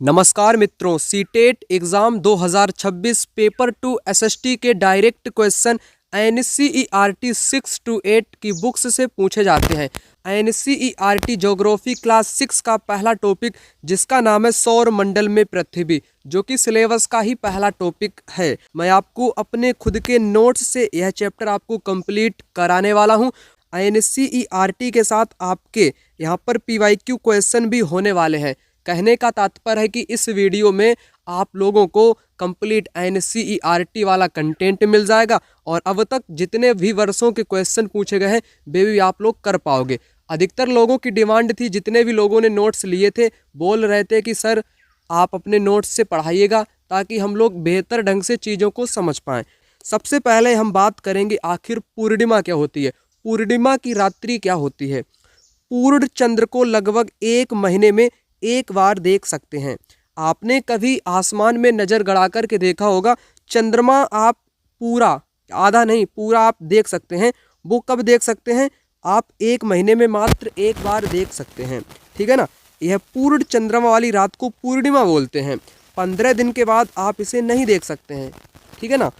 नमस्कार मित्रों, CTET exam 2026 paper 2 SST के डायरेक्ट क्वेश्चन एनसीईआरटी 6 to 8 की बुक्स से पूछे जाते हैं। एनसीईआरटी ज्योग्राफी क्लास 6 का पहला टॉपिक जिसका नाम है सौर मंडल में पृथ्वी, जो कि सिलेबस का ही पहला टॉपिक है। मैं आपको अपने खुद के नोट्स से यह चैप्टर आपको कंप्लीट कराने वाला हूं। एनसीईआरटी के साथ आपके यहाँ पर पीवाईक्यू क्वेश्चन भी होने वाले हैं। कहने का तात्पर्य है कि इस वीडियो में आप लोगों को कंप्लीट एनसीईआरटी वाला कंटेंट मिल जाएगा और अब तक जितने भी वर्षों के क्वेश्चन पूछे गए हैं वे भी आप लोग कर पाओगे। अधिकतर लोगों की डिमांड थी, जितने भी लोगों ने नोट्स लिए थे बोल रहे थे कि सर आप अपने नोट्स से पढ़ाइएगा ताकि हम लोग बेहतर ढंग से चीज़ों को समझ पाएँ। सबसे पहले हम बात करेंगे आखिर पूर्णिमा क्या होती है। पूर्णिमा की रात्रि क्या होती है। पूर्ण चंद्र को लगभग 1 महीने में एक बार देख सकते हैं। आपने कभी आसमान में नज़र गड़ा कर के देखा होगा, चंद्रमा आप पूरा, आधा नहीं पूरा आप देख सकते हैं। वो कब देख सकते हैं? आप 1 महीने में मात्र एक बार देख सकते हैं, ठीक है ना। यह पूर्ण चंद्रमा वाली रात को पूर्णिमा बोलते हैं। 15 दिन के बाद आप इसे नहीं देख सकते हैं, ठीक है ना।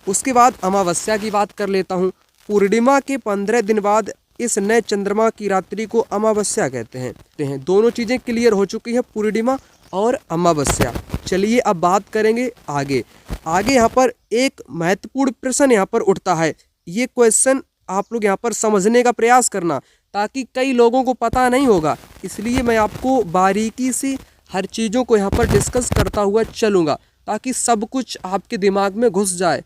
उसके बाद अमावस्या की बात कर लेता हूँ। पूर्णिमा के 15 दिन बाद इस नए चंद्रमा की रात्रि को अमावस्या कहते हैं। दोनों चीज़ें क्लियर हो चुकी है, पूर्णिमा और अमावस्या। चलिए अब बात करेंगे आगे। यहाँ पर एक महत्वपूर्ण प्रश्न यहाँ पर उठता है। ये क्वेश्चन आप लोग यहाँ पर समझने का प्रयास करना, ताकि कई लोगों को पता नहीं होगा, इसलिए मैं आपको बारीकी से हर चीज़ों को यहाँ पर डिस्कस करता हुआ चलूँगा ताकि सब कुछ आपके दिमाग में घुस जाए।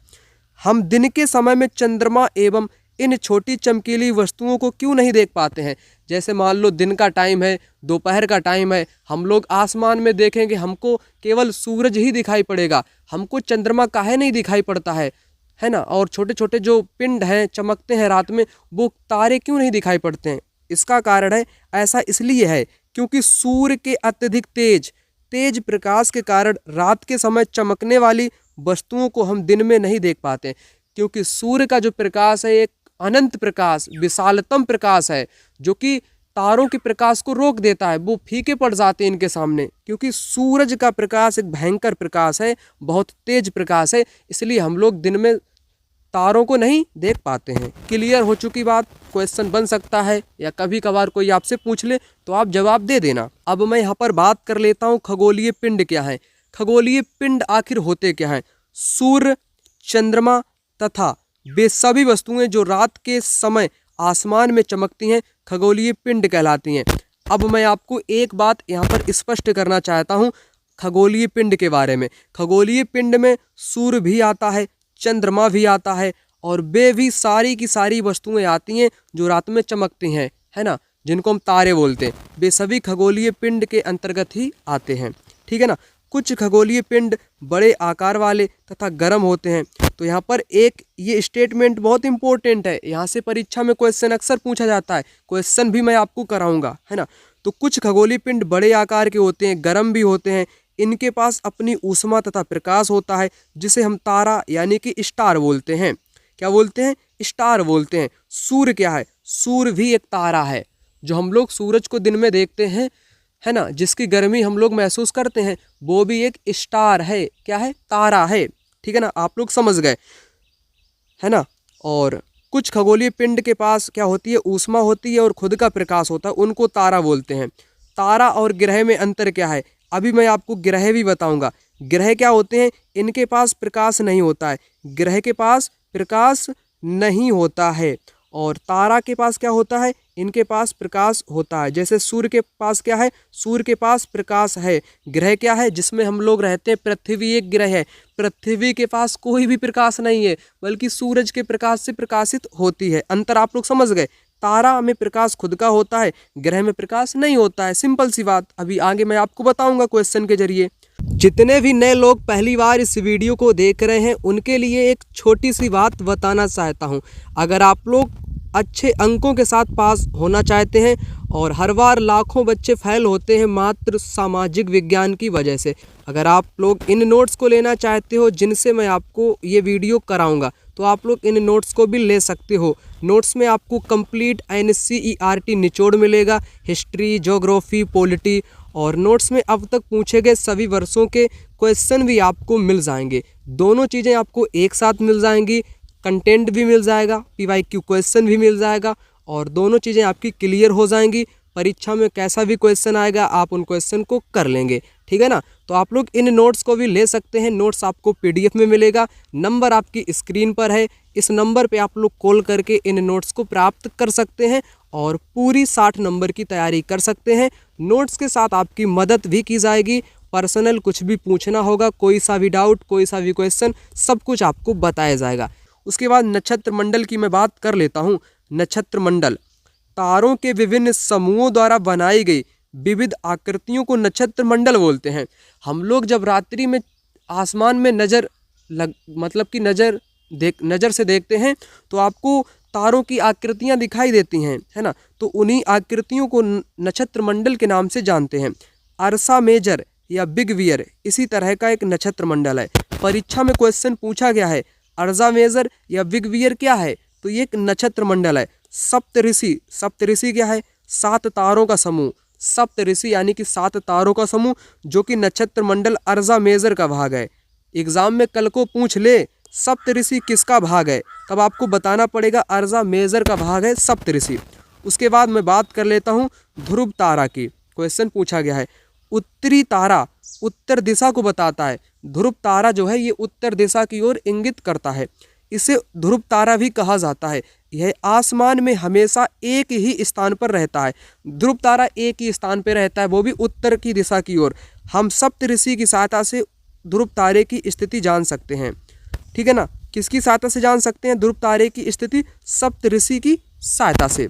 हम दिन के समय में चंद्रमा एवं इन छोटी चमकीली वस्तुओं को क्यों नहीं देख पाते हैं। जैसे मान लो दिन का टाइम है, दोपहर का टाइम है, हम लोग आसमान में देखेंगे हमको केवल सूरज ही दिखाई पड़ेगा, हमको चंद्रमा काहे नहीं दिखाई पड़ता है ना। और छोटे छोटे जो पिंड हैं चमकते हैं रात में, वो तारे क्यों नहीं दिखाई पड़ते हैं। इसका कारण है, ऐसा इसलिए है क्योंकि सूर्य के अत्यधिक तेज प्रकाश के कारण रात के समय चमकने वाली वस्तुओं को हम दिन में नहीं देख पाते, क्योंकि सूर्य का जो प्रकाश है एक अनंत प्रकाश, विशालतम प्रकाश है, जो कि तारों के प्रकाश को रोक देता है। वो फीके पड़ जाते हैं इनके सामने, क्योंकि सूरज का प्रकाश एक भयंकर प्रकाश है, बहुत तेज प्रकाश है, इसलिए हम लोग दिन में तारों को नहीं देख पाते हैं। क्लियर हो चुकी बात। क्वेश्चन बन सकता है या कभी कभार कोई आपसे पूछ ले तो आप जवाब दे देना। अब मैं यहाँ पर बात कर लेता हूँ खगोलीय पिंड क्या है। खगोलीय पिंड आखिर होते क्या हैं। सूर्य, चंद्रमा तथा वे सभी वस्तुएं जो रात के समय आसमान में चमकती हैं खगोलीय पिंड कहलाती हैं। अब मैं आपको एक बात यहाँ पर स्पष्ट करना चाहता हूँ खगोलीय पिंड के बारे में। खगोलीय पिंड में सूर्य भी आता है, चंद्रमा भी आता है, और वे भी सारी की सारी वस्तुएं आती हैं जो रात में चमकती हैं, है ना, जिनको हम तारे बोलते हैं। वे सभी खगोलीय पिंड के अंतर्गत ही आते हैं, ठीक है ना। कुछ खगोलीय पिंड बड़े आकार वाले तथा गर्म होते हैं। तो यहाँ पर एक ये स्टेटमेंट बहुत इंपॉर्टेंट है, यहाँ से परीक्षा में क्वेश्चन अक्सर पूछा जाता है, क्वेश्चन भी मैं आपको कराऊंगा, है ना। तो कुछ खगोलीय पिंड बड़े आकार के होते हैं, गर्म भी होते हैं, इनके पास अपनी ऊष्मा तथा प्रकाश होता है, जिसे हम तारा यानी कि स्टार बोलते हैं। क्या बोलते हैं? स्टार बोलते हैं। सूर्य क्या है? सूर्य भी एक तारा है, जो हम लोग सूरज को दिन में देखते हैं, है ना, जिसकी गर्मी हम लोग महसूस करते हैं, वो भी एक स्टार है। क्या है? तारा है, ठीक है ना। आप लोग समझ गए, है ना। और कुछ खगोलीय पिंड के पास क्या होती है? ऊष्मा होती है और खुद का प्रकाश होता है, उनको तारा बोलते हैं। तारा और ग्रह में अंतर क्या है? अभी मैं आपको ग्रह भी बताऊंगा। ग्रह क्या होते हैं? इनके पास प्रकाश नहीं होता है, ग्रह के पास प्रकाश नहीं होता है। और तारा के पास क्या होता है? इनके पास प्रकाश होता है। जैसे सूर्य के पास क्या है? सूर्य के पास प्रकाश है। ग्रह क्या है जिसमें हम लोग रहते हैं? पृथ्वी एक ग्रह है। पृथ्वी के पास कोई भी प्रकाश नहीं है, बल्कि सूरज के प्रकाश से प्रकाशित होती है। अंतर आप लोग समझ गए। तारा में प्रकाश खुद का होता है, ग्रह में प्रकाश नहीं होता है। सिंपल सी बात, अभी आगे मैं आपको बताऊंगा क्वेश्चन के जरिए। जितने भी नए लोग पहली बार इस वीडियो को देख रहे हैं उनके लिए एक छोटी सी बात बताना चाहता हूं। अगर आप लोग अच्छे अंकों के साथ पास होना चाहते हैं, और हर बार लाखों बच्चे फेल होते हैं मात्र सामाजिक विज्ञान की वजह से, अगर आप लोग इन नोट्स को लेना चाहते हो जिनसे मैं आपको ये वीडियो कराऊंगा, तो आप लोग इन नोट्स को भी ले सकते हो। नोट्स में आपको कंप्लीट एनसीईआरटी निचोड़ मिलेगा, हिस्ट्री, ज्योग्राफी, पॉलिटी और नोट्स में अब तक पूछे गए सभी वर्षों के क्वेश्चन भी आपको मिल जाएंगे। दोनों चीज़ें आपको एक साथ मिल जाएंगी, कंटेंट भी मिल जाएगा, PYQ क्वेश्चन भी मिल जाएगा और दोनों चीज़ें आपकी क्लियर हो जाएंगी। परीक्षा में कैसा भी क्वेश्चन आएगा आप उन क्वेश्चन को कर लेंगे, ठीक है ना। तो आप लोग इन नोट्स को भी ले सकते हैं। नोट्स आपको PDF में मिलेगा, नंबर आपकी स्क्रीन पर है, इस नंबर पे आप लोग कॉल करके इन नोट्स को प्राप्त कर सकते हैं और पूरी 60 नंबर की तैयारी कर सकते हैं। नोट्स के साथ आपकी मदद भी की जाएगी, पर्सनल कुछ भी पूछना होगा, कोई सा भी डाउट, कोई सा भी क्वेश्चन, सब कुछ आपको बताया जाएगा। उसके बाद नक्षत्र मंडल की मैं बात कर लेता हूँ। नक्षत्र मंडल तारों के विभिन्न समूहों द्वारा बनाई गई विविध आकृतियों को नक्षत्र मंडल बोलते हैं। हम लोग जब रात्रि में आसमान में नज़र से देखते हैं तो आपको तारों की आकृतियां दिखाई देती हैं, है ना। तो उन्हीं आकृतियों को नक्षत्र मंडल के नाम से जानते हैं। अर्सा मेजर या बिग वियर इसी तरह का एक नक्षत्र मंडल है। परीक्षा में क्वेश्चन पूछा गया है अर्सा मेजर या बिग वियर क्या है, तो ये एक नक्षत्र मंडल है। सप्तऋषि क्या है? 7 तारों का समूह। सप्तऋषि यानी कि 7 तारों का समूह, जो कि नक्षत्र मंडल अर्सा मेजर का भाग है। एग्जाम में कल को पूछ ले सप्तऋषि किसका भाग है, तब आपको बताना पड़ेगा अर्सा मेजर का भाग है सप्तऋषि। उसके बाद मैं बात कर लेता हूँ ध्रुव तारा की। क्वेश्चन पूछा गया है उत्तरी तारा उत्तर दिशा को बताता है। ध्रुव तारा जो है ये उत्तर दिशा की ओर इंगित करता है, इसे ध्रुव तारा भी कहा जाता है। यह आसमान में हमेशा एक ही स्थान पर रहता है। ध्रुव तारा एक ही स्थान पर रहता है, वो भी उत्तर की दिशा की ओर। हम सप्तऋषि की सहायता से ध्रुव तारे की स्थिति जान सकते हैं, ठीक है ना। किसकी सहायता से जान सकते हैं ध्रुव तारे की स्थिति? सप्तऋषि की सहायता से।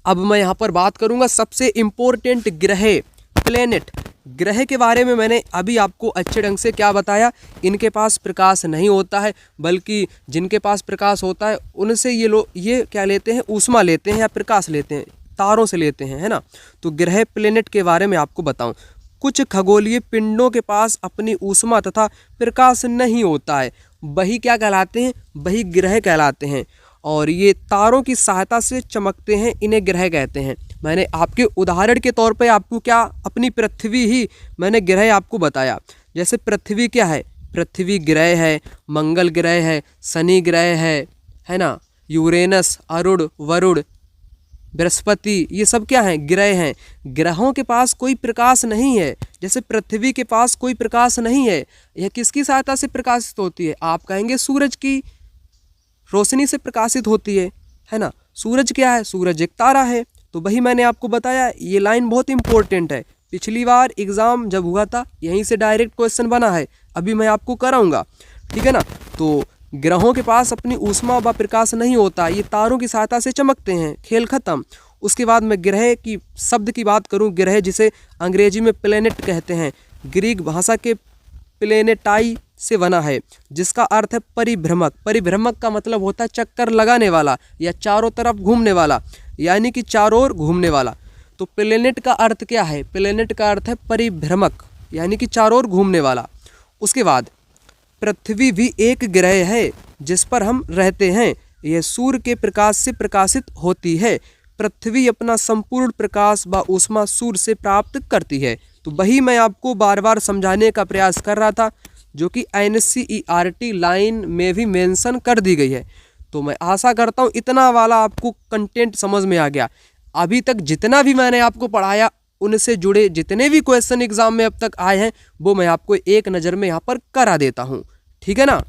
अब मैं यहाँ पर बात करूँगा सबसे इम्पोर्टेंट ग्रह, प्लेनेट। ग्रह के बारे में मैंने अभी आपको अच्छे ढंग से क्या बताया, इनके पास प्रकाश नहीं होता है, बल्कि जिनके पास प्रकाश होता है उनसे ये क्या लेते हैं, ऊष्मा लेते हैं या प्रकाश लेते हैं, तारों से लेते हैं, है ना। तो ग्रह प्लेनेट के बारे में आपको बताऊं। कुछ खगोलीय पिंडों के पास अपनी ऊष्मा तथा प्रकाश नहीं होता है, वही क्या कहलाते हैं, वही ग्रह कहलाते हैं। और ये तारों की सहायता से चमकते हैं, इन्हें ग्रह कहते हैं। मैंने आपके उदाहरण के तौर पे आपको क्या, अपनी पृथ्वी ही मैंने ग्रह आपको बताया। जैसे पृथ्वी क्या है, पृथ्वी ग्रह है, मंगल ग्रह है, शनि ग्रह है ना, यूरेनस, अरुण, वरुण, बृहस्पति, ये सब क्या हैं, ग्रह हैं। ग्रहों के पास कोई प्रकाश नहीं है, जैसे पृथ्वी के पास कोई प्रकाश नहीं है। यह किसकी सहायता से प्रकाशित होती है? आप कहेंगे सूरज की रोशनी से प्रकाशित होती है ना। सूरज क्या है? सूरज एक तारा है। तो वही मैंने आपको बताया, ये लाइन बहुत इंपॉर्टेंट है। पिछली बार एग्ज़ाम जब हुआ था यहीं से डायरेक्ट क्वेश्चन बना है, अभी मैं आपको कराऊंगा, ठीक है ना। तो ग्रहों के पास अपनी ऊष्मा व प्रकाश नहीं होता, ये तारों की सहायता से चमकते हैं, खेल खत्म। उसके बाद मैं ग्रह की शब्द की बात करूं, ग्रह जिसे अंग्रेजी में प्लेनेट कहते हैं, ग्रीक भाषा के प्लेनेटाई से बना है, जिसका अर्थ है परिभ्रमक। परिभ्रमक का मतलब होता है चक्कर लगाने वाला या चारों तरफ घूमने वाला, यानी कि चारों ओर घूमने वाला। तो प्लेनेट का अर्थ क्या है? प्लेनेट का अर्थ है परिभ्रमक, यानी कि चारों ओर घूमने वाला। उसके बाद पृथ्वी भी एक ग्रह है जिस पर हम रहते हैं, यह सूर्य के प्रकाश से प्रकाशित होती है। पृथ्वी अपना संपूर्ण प्रकाश व ऊष्मा सूर्य से प्राप्त करती है। तो वही मैं आपको बार बार समझाने का प्रयास कर रहा था, जो कि NCERT लाइन में भी मेंशन कर दी गई है। तो मैं आशा करता हूँ इतना वाला आपको कंटेंट समझ में आ गया। अभी तक जितना भी मैंने आपको पढ़ाया, उनसे जुड़े जितने भी क्वेश्चन एग्जाम में अब तक आए हैं, वो मैं आपको एक नज़र में यहाँ पर करा देता हूँ, ठीक है ना।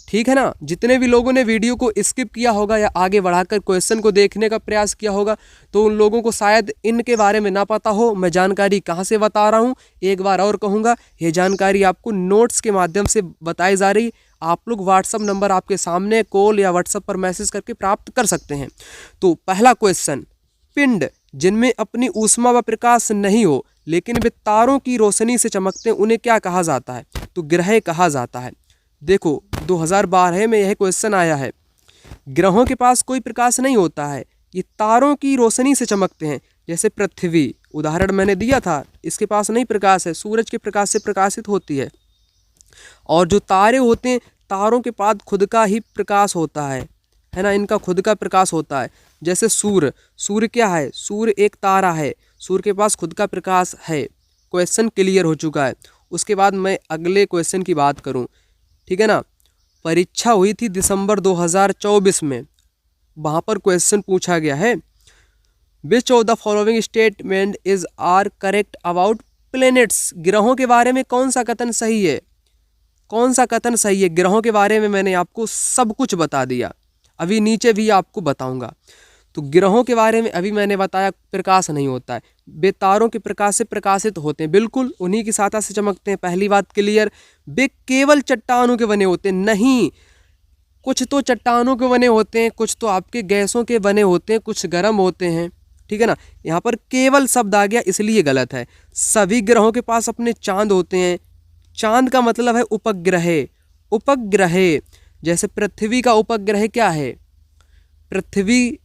ठीक है ना। जितने भी लोगों ने वीडियो को स्किप किया होगा या आगे बढ़ाकर क्वेश्चन को देखने का प्रयास किया होगा, तो उन लोगों को शायद इनके बारे में ना पता हो। मैं जानकारी कहाँ से बता रहा हूँ, एक बार और कहूँगा, ये जानकारी आपको नोट्स के माध्यम से बताई जा रही। आप लोग व्हाट्सअप नंबर आपके सामने, कॉल या व्हाट्सअप पर मैसेज करके प्राप्त कर सकते हैं। तो पहला क्वेश्चन, पिंड जिनमें अपनी ऊष्मा व प्रकाश नहीं हो लेकिन वे तारों की रोशनी से चमकते हैं, उन्हें क्या कहा जाता है? तो ग्रह कहा जाता है। देखो 2012 में यह क्वेश्चन आया है। ग्रहों के पास कोई प्रकाश नहीं होता है, ये तारों की रोशनी से चमकते हैं। जैसे पृथ्वी, उदाहरण मैंने दिया था, इसके पास नहीं प्रकाश है, सूरज के प्रकाश से प्रकाशित होती है। और जो तारे होते हैं, तारों के पास खुद का ही प्रकाश होता है ना, इनका खुद का प्रकाश होता है। जैसे सूर्य, सूर्य क्या है? सूर्य एक तारा है। सूर्य के पास खुद का प्रकाश है। क्वेश्चन क्लियर हो चुका है। उसके बाद मैं अगले क्वेश्चन की बात करूं, ठीक है ना। परीक्षा हुई थी दिसंबर 2024 में, वहाँ पर क्वेश्चन पूछा गया है, which of the following statement is are correct about planets. ग्रहों के बारे में कौन सा कथन सही है, कौन सा कथन सही है। ग्रहों के बारे में मैंने आपको सब कुछ बता दिया, अभी नीचे भी आपको बताऊंगा। तो ग्रहों के बारे में अभी मैंने बताया, प्रकाश नहीं होता है, वे तारों के प्रकाश से प्रकाशित होते हैं, बिल्कुल उन्हीं की सहायता से चमकते हैं। पहली बात क्लियर। वे केवल चट्टानों के बने होते हैं, नहीं, कुछ तो चट्टानों के बने होते हैं, कुछ तो आपके गैसों के बने होते हैं, कुछ गर्म होते हैं, ठीक है ना। यहाँ पर केवल शब्द आ गया, इसलिए गलत है। सभी ग्रहों के पास अपने चांद होते हैं। चांद का मतलब है उपग्रह। उपग्रह जैसे पृथ्वी का उपग्रह क्या है, पृथ्वी,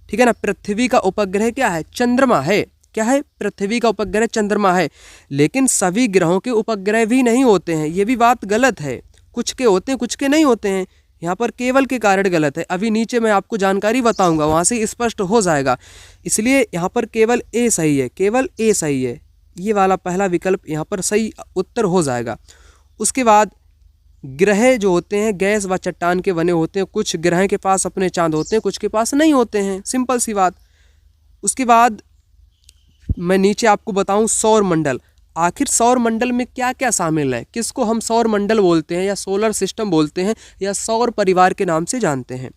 ठीक है ना। पृथ्वी का उपग्रह क्या है, चंद्रमा है। क्या है, पृथ्वी का उपग्रह चंद्रमा है। लेकिन सभी ग्रहों के उपग्रह भी नहीं होते हैं, ये भी बात गलत है। कुछ के होते हैं, कुछ के नहीं होते हैं। यहाँ पर केवल के कारण गलत है। अभी नीचे मैं आपको जानकारी बताऊंगा, वहाँ से स्पष्ट हो जाएगा। इसलिए यहाँ पर केवल ए सही है, केवल ए सही है। ये वाला पहला विकल्प यहाँ पर सही उत्तर हो जाएगा। उसके बाद ग्रह जो होते हैं गैस व चट्टान के बने होते हैं। कुछ ग्रह के पास अपने चांद होते हैं, कुछ के पास नहीं होते हैं, सिंपल सी बात। उसके बाद मैं नीचे आपको बताऊं सौर मंडल। आखिर सौर मंडल में क्या क्या शामिल है, किसको हम सौर मंडल बोलते हैं या सोलर सिस्टम बोलते हैं या सौर परिवार के नाम से जानते हैं।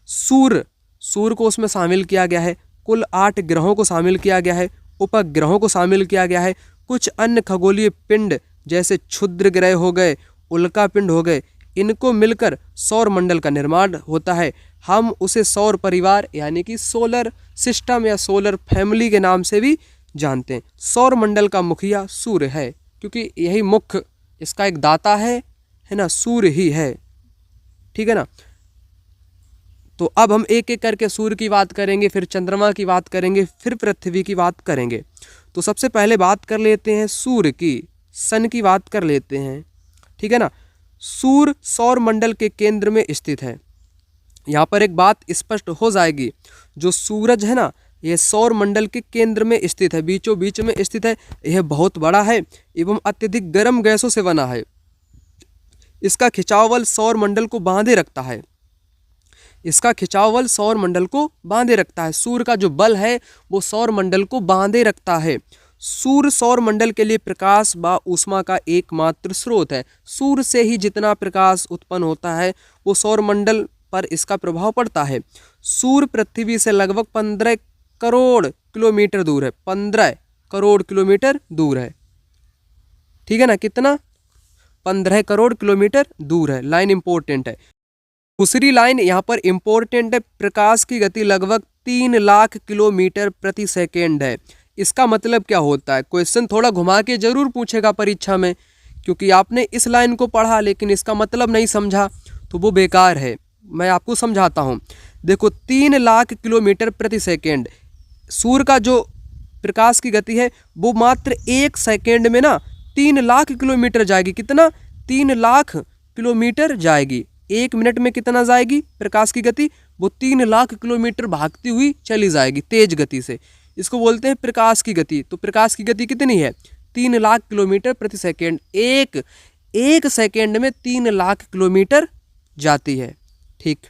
सूर्य को उसमें शामिल किया गया है। कुल 8 ग्रहों को शामिल किया गया है। उपग्रहों को शामिल किया गया है। कुछ अन्य खगोलीय पिंड जैसे क्षुद्र ग्रह हो गए, उल्का पिंड हो गए, इनको मिलकर सौर मंडल का निर्माण होता है। हम उसे सौर परिवार यानी कि सोलर सिस्टम या सोलर फैमिली के नाम से भी जानते हैं। सौर मंडल का मुखिया सूर्य है, क्योंकि यही मुख्य इसका एक दाता है ना, सूर्य ही है, ठीक है ना। तो अब हम एक एक करके सूर्य की बात करेंगे, फिर चंद्रमा की बात करेंगे, फिर पृथ्वी की बात करेंगे। तो सबसे पहले बात कर लेते हैं सूर्य की, सन की बात कर लेते हैं, ठीक है ना। सूर्य सौर मंडल के केंद्र में स्थित है। यहाँ पर एक बात स्पष्ट हो जाएगी, जो सूरज है ना, यह सौर मंडल के केंद्र में स्थित है, बीचों बीच में स्थित है। यह बहुत बड़ा है एवं अत्यधिक गर्म गैसों से बना है। इसका खिंचाव बल सौर मंडल को बांधे रखता है। इसका खिंचाव बल सौर मंडल को बांधे रखता है। सूर्य का जो बल है वो सौर मंडल को बांधे रखता है। सूर्य सौर मंडल के लिए प्रकाश व ऊष्मा का एकमात्र स्रोत है। सूर्य से ही जितना प्रकाश उत्पन्न होता है वो सौर मंडल पर इसका प्रभाव पड़ता है। सूर्य पृथ्वी से लगभग 15 करोड़ किलोमीटर दूर है। 15 करोड़ किलोमीटर दूर है, ठीक है ना। कितना, 15 करोड़ किलोमीटर दूर है। लाइन इंपॉर्टेंट है। दूसरी लाइन यहाँ पर इंपॉर्टेंट है। प्रकाश की गति लगभग 3 लाख किलोमीटर प्रति सेकेंड है। इसका मतलब क्या होता है, क्वेश्चन थोड़ा घुमा के जरूर पूछेगा परीक्षा में, क्योंकि आपने इस लाइन को पढ़ा लेकिन इसका मतलब नहीं समझा तो वो बेकार है। मैं आपको समझाता हूँ। देखो, 3 लाख किलोमीटर प्रति सेकेंड, सूर्य का जो प्रकाश की गति है वो मात्र 1 सेकेंड में ना 3 लाख किलोमीटर जाएगी। कितना, 3 लाख किलोमीटर जाएगी। 1 मिनट में कितना जाएगी प्रकाश की गति, वो 3 लाख किलोमीटर भागती हुई चली जाएगी तेज गति से। इसको बोलते हैं प्रकाश की गति। तो प्रकाश की गति कितनी है, 3 लाख किलोमीटर प्रति सेकेंड। एक सेकेंड में 3 लाख किलोमीटर जाती है, ठीक।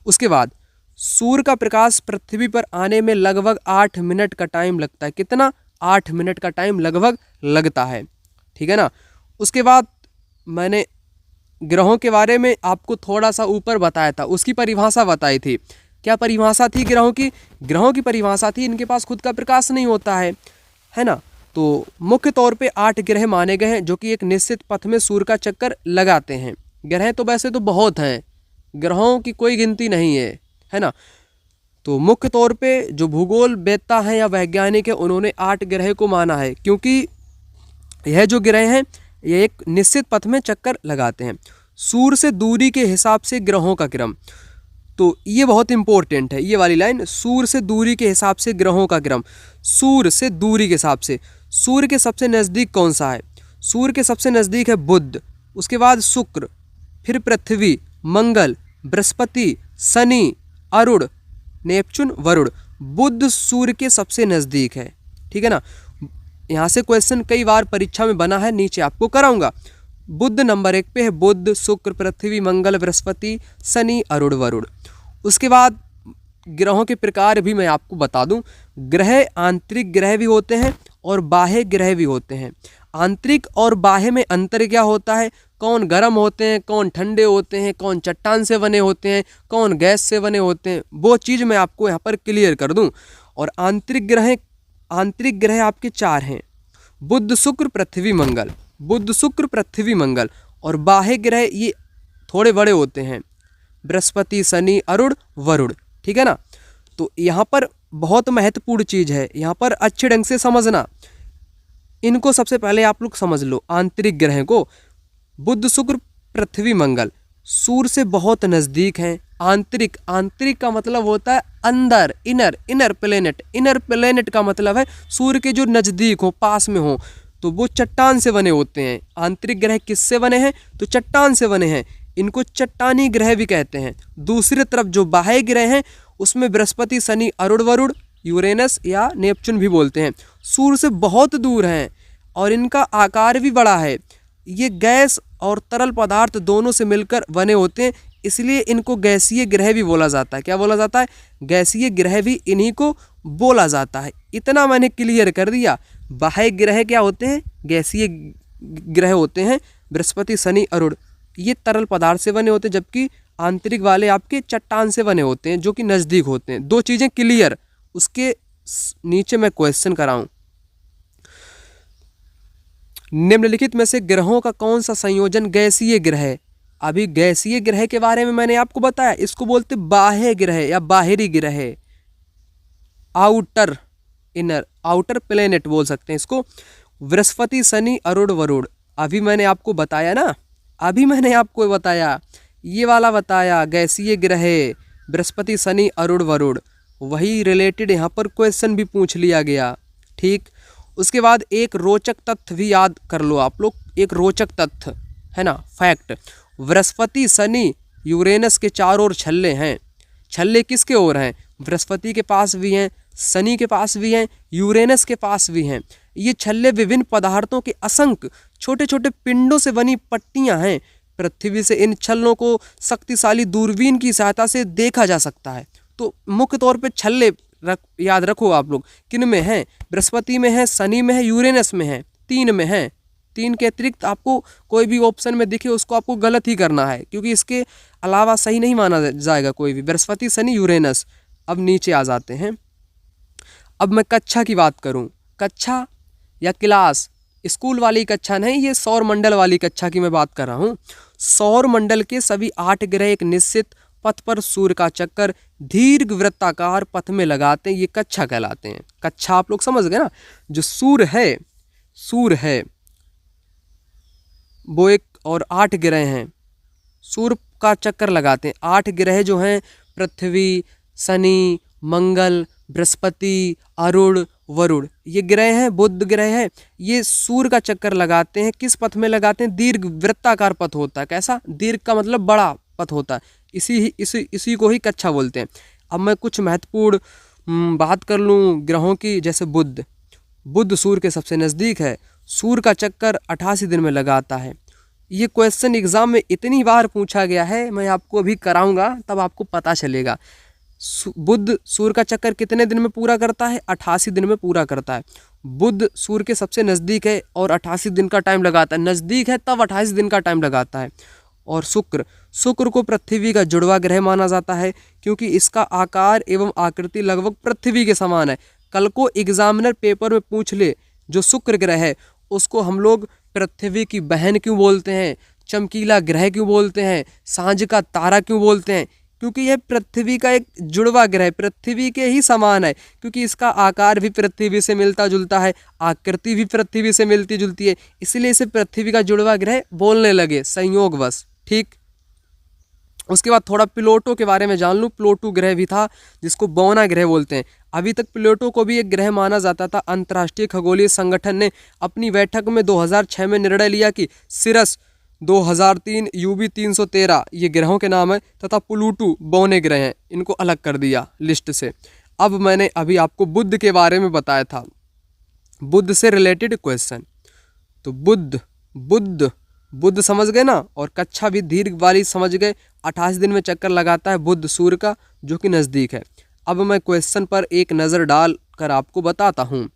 उसके बाद सूर्य का प्रकाश पृथ्वी पर आने में लगभग 8 मिनट का टाइम लगता है। कितना, 8 मिनट का टाइम लगभग लगता है, ठीक है ना। उसके बाद मैंने ग्रहों के बारे में आपको थोड़ा सा ऊपर बताया था, उसकी परिभाषा बताई थी। क्या परिभाषा थी ग्रहों की? ग्रहों की परिभाषा थी इनके पास खुद का प्रकाश नहीं होता है ना। तो मुख्य तौर पे 8 ग्रह माने गए हैं जो कि एक निश्चित पथ में सूर्य का चक्कर लगाते हैं। ग्रह तो वैसे तो बहुत हैं, ग्रहों की कोई गिनती नहीं है ना। तो मुख्य तौर पे जो भूगोल वेत्ता हैं या वैज्ञानिक है उन्होंने 8 ग्रह को माना है, क्योंकि यह जो ग्रह हैं ये एक निश्चित पथ में चक्कर लगाते हैं। सूर्य से दूरी के हिसाब से ग्रहों का क्रम, तो ये बहुत इंपॉर्टेंट है ये वाली लाइन। सूर्य से दूरी के हिसाब से ग्रहों का क्रम, सूर्य से दूरी के हिसाब से। सूर्य के सबसे नज़दीक कौन सा है? सूर्य के सबसे नज़दीक है बुध, उसके बाद शुक्र, फिर पृथ्वी, मंगल, बृहस्पति, शनि, अरुण, नेपच्यून, वरुण। बुध सूर्य के सबसे नज़दीक है, ठीक है ना। यहाँ से क्वेश्चन कई बार परीक्षा में बना है, नीचे आपको कराऊंगा। बुध नंबर 1 पे है, बुध, शुक्र, पृथ्वी, मंगल, बृहस्पति, शनि, अरुण, वरुण। उसके बाद ग्रहों के प्रकार भी मैं आपको बता दूं। ग्रह आंतरिक ग्रह भी होते हैं और बाह्य ग्रह भी होते हैं। आंतरिक और बाह्य में अंतर क्या होता है, कौन गर्म होते हैं, कौन ठंडे होते हैं, कौन चट्टान से बने होते हैं, कौन गैस से बने होते हैं, वो चीज़ मैं आपको यहाँ पर क्लियर कर दूं। और आंतरिक ग्रह आपके 4 हैं, बुध, शुक्र, पृथ्वी, मंगल। बुध, शुक्र, पृथ्वी, मंगल। और बाह्य ग्रह ये थोड़े बड़े होते हैं, बृहस्पति, शनि, अरुण, वरुण, ठीक है ना। तो यहाँ पर बहुत महत्वपूर्ण चीज़ है, यहाँ पर अच्छे ढंग से समझना। इनको सबसे पहले आप लोग समझ लो, आंतरिक ग्रह को। बुध, शुक्र, पृथ्वी, मंगल सूर्य से बहुत नज़दीक हैं। आंतरिक का मतलब होता है अंदर, इनर प्लेनेट। इनर प्लेनेट का मतलब है सूर्य के जो नज़दीक हो, पास में हो, तो वो चट्टान से बने होते हैं। आंतरिक ग्रह किससे बने हैं, तो चट्टान से बने हैं, इनको चट्टानी ग्रह भी कहते हैं। दूसरी तरफ जो बाह्य ग्रह हैं उसमें बृहस्पति, शनि, अरुण, वरुण, यूरेनस या नेपच्यून भी बोलते हैं, सूर्य से बहुत दूर हैं और इनका आकार भी बड़ा है। ये गैस और तरल पदार्थ दोनों से मिलकर बने होते हैं, इसलिए इनको गैसीय ग्रह भी बोला जाता है। क्या बोला जाता है, गैसीय ग्रह भी इन्हीं को बोला जाता है। इतना मैंने क्लियर कर दिया। बाह्य ग्रह क्या होते हैं, गैसीय ग्रह होते हैं, बृहस्पति, शनि, अरुण, ये तरल पदार्थ से बने होते हैं, जबकि आंतरिक वाले आपके चट्टान से बने होते हैं जो कि नज़दीक होते हैं। दो चीज़ें क्लियर। उसके नीचे मैं क्वेश्चन कराऊं, निम्नलिखित में से ग्रहों का कौन सा संयोजन गैसीय ग्रह है। अभी गैसीय ग्रह के बारे में मैंने आपको बताया, इसको बोलते बाह्य ग्रह या बाहरी ग्रह, आउटर प्लेनेट बोल सकते हैं इसको। बृहस्पति, शनि, अरुण, वरुण, अभी मैंने आपको बताया ना, अभी मैंने आपको बताया, ये वाला बताया, गैसीय ग्रह बृहस्पति, शनि, अरुण, वरुण, वही रिलेटेड यहाँ पर क्वेश्चन भी पूछ लिया गया, ठीक। उसके बाद एक रोचक तथ्य भी याद कर लो आप लोग, एक रोचक तथ्य है ना, फैक्ट। बृहस्पति, शनि, यूरेनस के चारों ओर छल्ले हैं। छल्ले किसके ओर हैं, बृहस्पति के पास भी हैं, शनि के पास भी हैं, यूरेनस के पास भी हैं। ये छल्ले विभिन्न पदार्थों के असंख्य छोटे छोटे पिंडों से बनी पट्टियां हैं। पृथ्वी से इन छल्लों को शक्तिशाली दूरबीन की सहायता से देखा जा सकता है। तो मुख्य तौर पे छल्ले याद रखो आप लोग, किन में हैं, बृहस्पति में है, शनि में है, यूरेनस में है, 3 में है। 3 के अतिरिक्त आपको कोई भी ऑप्शन में दिखे उसको आपको गलत ही करना है, क्योंकि इसके अलावा सही नहीं माना जाएगा कोई भी। बृहस्पति, शनि, यूरेनस। अब नीचे आ जाते हैं। अब मैं कक्षा की बात करूं, कक्षा या क्लास, स्कूल वाली कक्षा नहीं, ये सौर मंडल वाली कक्षा की मैं बात कर रहा हूँ। सौर मंडल के सभी 8 ग्रह एक निश्चित पथ पर सूर्य का चक्कर दीर्घ वृत्ताकार पथ में लगाते हैं, ये कक्षा कहलाते हैं। कक्षा आप लोग समझ गए ना। जो सूर्य है वो एक और 8 ग्रह हैं, सूर्य का चक्कर लगाते हैं। 8 ग्रह जो हैं, पृथ्वी, शनि, मंगल, बृहस्पति, अरुण, वरुण, ये ग्रह हैं, बुध ग्रह है, ये सूर्य का चक्कर लगाते हैं। किस पथ में लगाते हैं, दीर्घ वृत्ताकार पथ होता है। कैसा, दीर्घ का मतलब बड़ा पथ होता है, इसी को ही कक्षा बोलते हैं। अब मैं कुछ महत्वपूर्ण बात कर लूँ ग्रहों की, जैसे बुध सूर्य के सबसे नज़दीक है, सूर्य का चक्कर 88 दिन में लगाता है। ये क्वेश्चन एग्जाम में इतनी बार पूछा गया है, मैं आपको अभी कराऊंगा तब आपको पता चलेगा। बुध सूर्य का चक्कर कितने दिन में पूरा करता है, 88 दिन में पूरा करता है। बुध सूर्य के सबसे नज़दीक है और 88 दिन का टाइम लगाता है, नज़दीक है तब 28 दिन का टाइम लगाता है। और शुक्र को पृथ्वी का जुड़वा ग्रह माना जाता है, क्योंकि इसका आकार एवं आकृति लगभग पृथ्वी के समान है। कल को एग्जामिनर पेपर में पूछ ले, जो शुक्र ग्रह है उसको हम लोग पृथ्वी की बहन क्यों बोलते हैं, चमकीला ग्रह क्यों बोलते हैं, सांझ का तारा क्यों बोलते हैं, क्योंकि यह पृथ्वी का एक जुड़वा ग्रह, पृथ्वी के ही समान है, क्योंकि इसका आकार भी पृथ्वी से मिलता जुलता है, आकृति भी पृथ्वी से मिलती जुलती है, इसलिए इसे पृथ्वी का जुड़वा ग्रह बोलने लगे संयोगवश, ठीक। उसके बाद थोड़ा प्लूटो के बारे में जान लूँ। प्लूटो ग्रह भी था, जिसको बौना ग्रह बोलते हैं। अभी तक प्लूटो को भी एक ग्रह माना जाता था। अंतर्राष्ट्रीय खगोलीय संगठन ने अपनी बैठक में 2006 में निर्णय लिया कि सिरस 2003 UB 313 ये ग्रहों के नाम है, तथा प्लूटो बौने ग्रह हैं, इनको अलग कर दिया लिस्ट से। अब मैंने अभी आपको बुध के बारे में बताया था, बुध से रिलेटेड क्वेश्चन। तो बुध बुध बुध समझ गए ना, और कक्षा भी दीर्घ वाली समझ गए। 28 दिन में चक्कर लगाता है बुध सूर्य का, जो कि नज़दीक है। अब मैं क्वेश्चन पर एक नज़र डाल कर आपको बताता हूँ।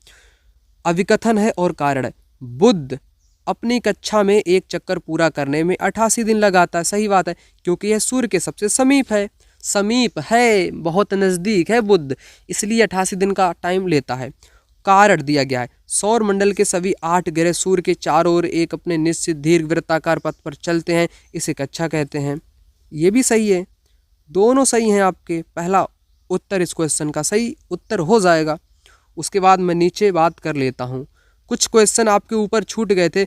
अभिकथन है और कारण है। बुध अपनी कक्षा में एक चक्कर पूरा करने में 88 दिन लगाता है। सही बात है, क्योंकि यह सूर्य के सबसे समीप है, समीप है, बहुत नज़दीक है बुध, इसलिए 88 दिन का टाइम लेता है। कारण दिया गया है, सौर मंडल के सभी 8 ग्रह सूर्य के चारों ओर एक अपने निश्चित दीर्घ वृत्ताकार पथ पर चलते हैं, इसे कक्षा कहते हैं। ये भी सही है, दोनों सही हैं आपके। पहला उत्तर इस क्वेश्चन का सही उत्तर हो जाएगा। उसके बाद मैं नीचे बात कर लेता हूँ। कुछ क्वेश्चन आपके ऊपर छूट गए थे।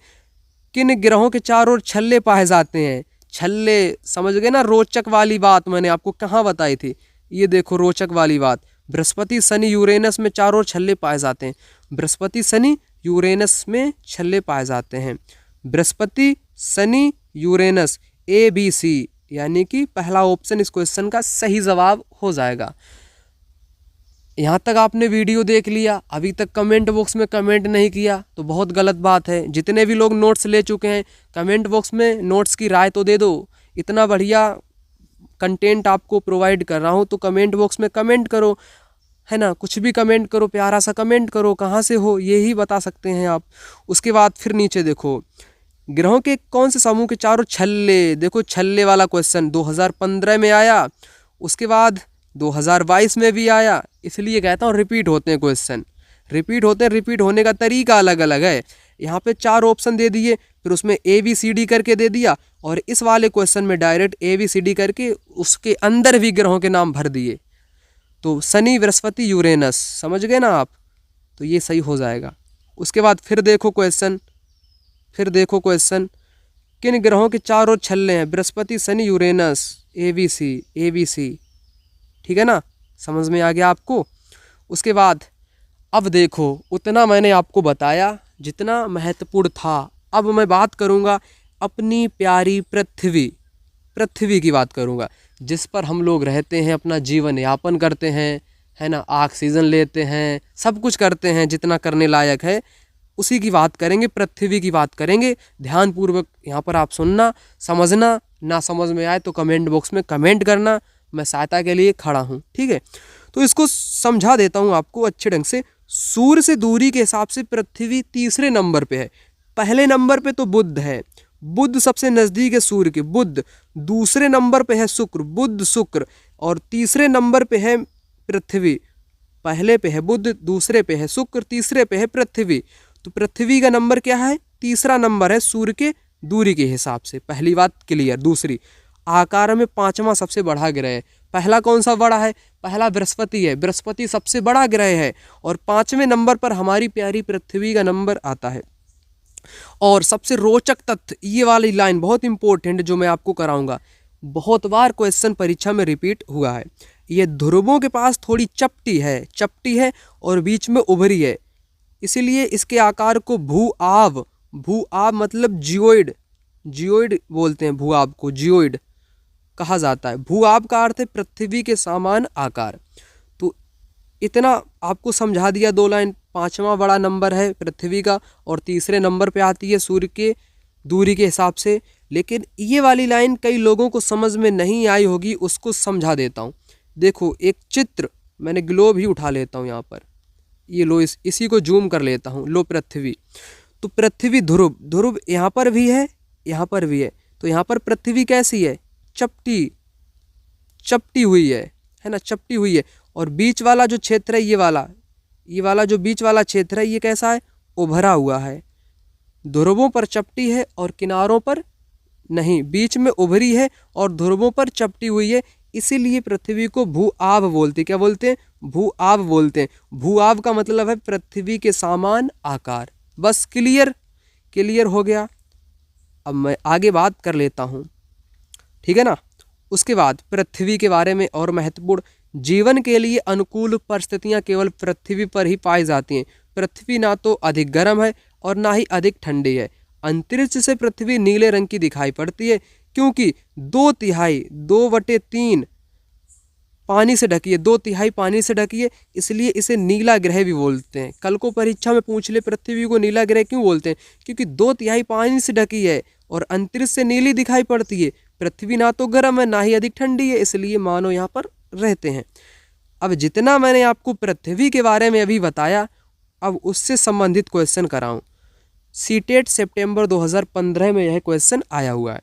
किन ग्रहों के चारों ओर छल्ले पाए जाते हैं? छल्ले समझ गए ना, रोचक वाली बात मैंने आपको कहाँ बताई थी। ये देखो रोचक वाली बात, बृहस्पति शनि यूरेनस में चारों ओर छल्ले पाए जाते हैं। बृहस्पति शनि यूरेनस में छल्ले पाए जाते हैं। बृहस्पति शनि यूरेनस ABC, यानी कि पहला ऑप्शन इस क्वेश्चन का सही जवाब हो जाएगा। यहाँ तक आपने वीडियो देख लिया, अभी तक कमेंट बॉक्स में कमेंट नहीं किया तो बहुत गलत बात है। जितने भी लोग नोट्स ले चुके हैं, कमेंट बॉक्स में नोट्स की राय तो दे दो। इतना बढ़िया कंटेंट आपको प्रोवाइड कर रहा हूँ तो कमेंट बॉक्स में कमेंट करो, है ना। कुछ भी कमेंट करो, प्यारा सा कमेंट करो, कहाँ से हो ये ही बता सकते हैं आप। उसके बाद फिर नीचे देखो, ग्रहों के कौन से समूह के चारों छल्ले, देखो छल्ले वाला क्वेश्चन 2015 में आया, उसके बाद 2022 में भी आया। इसलिए कहता हूँ रिपीट होते हैं क्वेश्चन, रिपीट होते हैं। रिपीट होने का तरीका अलग अलग है। यहाँ पे 4 ऑप्शन दे दिए, फिर उसमें ABCD करके दे दिया, और इस वाले क्वेश्चन में डायरेक्ट ABCD करके उसके अंदर भी ग्रहों के नाम भर दिए। तो शनि बृहस्पति यूरेनस, समझ गए ना आप, तो ये सही हो जाएगा। उसके बाद फिर देखो क्वेश्चन, किन ग्रहों के चारों छल्ले हैं? बृहस्पति शनि यूरेनस, ABC, ठीक है ना, समझ में आ गया आपको। उसके बाद अब देखो, उतना मैंने आपको बताया जितना महत्वपूर्ण था। अब मैं बात करूँगा अपनी प्यारी पृथ्वी की बात करूँगा, जिस पर हम लोग रहते हैं, अपना जीवन यापन करते हैं, है ना, ऑक्सीजन लेते हैं, सब कुछ करते हैं जितना करने लायक है, उसी की बात करेंगे, पृथ्वी की बात करेंगे। ध्यानपूर्वक यहाँ पर आप सुनना, समझना, ना समझ में आए तो कमेंट बॉक्स में कमेंट करना, मैं सहायता के लिए खड़ा हूँ, ठीक है। तो इसको समझा देता हूँ आपको अच्छे ढंग से। सूर्य से दूरी के हिसाब से पृथ्वी तीसरे नंबर पे है। पहले नंबर पे तो बुध है, बुध सबसे नज़दीक है सूर्य के, बुध। दूसरे नंबर पे है शुक्र, बुध शुक्र, और तीसरे नंबर पे है पृथ्वी। पहले पे है बुध, दूसरे पे है शुक्र, तीसरे पे है पृथ्वी। तो पृथ्वी का नंबर क्या है? तीसरा नंबर है सूर्य के दूरी के हिसाब से। पहली बात क्लियर। दूसरी, आकार में 5वां सबसे बड़ा ग्रह है। पहला कौन सा बड़ा है? पहला बृहस्पति है, बृहस्पति सबसे बड़ा ग्रह है, और 5वें नंबर पर हमारी प्यारी पृथ्वी का नंबर आता है। और सबसे रोचक तथ्य, ये वाली लाइन बहुत इंपॉर्टेंट जो मैं आपको कराऊंगा, बहुत बार क्वेश्चन परीक्षा में रिपीट हुआ है। ये ध्रुवों के पास थोड़ी चपटी है और बीच में उभरी है, इसीलिए इसके आकार को भू आब मतलब जियोइड बोलते हैं। भू आब को जियोइड कहा जाता है। भू आब का अर्थ है पृथ्वी के समान आकार। तो इतना आपको समझा दिया, 2 लाइन। 5वां बड़ा नंबर है पृथ्वी का, और तीसरे नंबर पे आती है सूर्य के दूरी के हिसाब से। लेकिन ये वाली लाइन कई लोगों को समझ में नहीं आई होगी, उसको समझा देता हूँ। देखो एक चित्र, मैंने ग्लोब ही उठा लेता हूँ यहाँ पर, ये लो, इसी को जूम कर लेता हूँ। लो पृथ्वी, तो पृथ्वी ध्रुव यहाँ पर भी है, यहाँ पर भी है। तो यहाँ पर पृथ्वी कैसी है? चपटी हुई है ना, चपटी हुई है। और बीच वाला जो क्षेत्र है, ये वाला जो बीच वाला क्षेत्र है, ये कैसा है? उभरा हुआ है। ध्रुवों पर चपटी है और किनारों पर नहीं, बीच में उभरी है और ध्रुवों पर चपटी हुई है। इसीलिए पृथ्वी को भू आब बोलते हैं। क्या बोलते हैं? भू आब बोलते हैं। भू आब का मतलब है पृथ्वी के समान आकार। बस क्लियर हो गया। अब मैं आगे बात कर लेता हूँ, ठीक है ना। उसके बाद पृथ्वी के बारे में और महत्वपूर्ण, जीवन के लिए अनुकूल परिस्थितियाँ केवल पृथ्वी पर ही पाई जाती हैं। पृथ्वी ना तो अधिक गर्म है और ना ही अधिक ठंडी है। अंतरिक्ष से पृथ्वी नीले रंग की दिखाई पड़ती है, क्योंकि 2/3 पानी से ढकी है, 2/3 पानी से ढकी है, इसलिए इसे नीला ग्रह भी बोलते हैं। कल को परीक्षा में पूछ ले पृथ्वी को नीला ग्रह क्यों बोलते हैं, क्योंकि 2/3 पानी से ढकी है और अंतरिक्ष से नीली दिखाई पड़ती है। पृथ्वी ना तो गर्म है ना ही अधिक ठंडी है, इसलिए मानव यहाँ पर रहते हैं। अब जितना मैंने आपको पृथ्वी के बारे में अभी बताया, अब उससे संबंधित क्वेश्चन कराऊं। सीटेट सितंबर 2015 में यह क्वेश्चन आया हुआ है।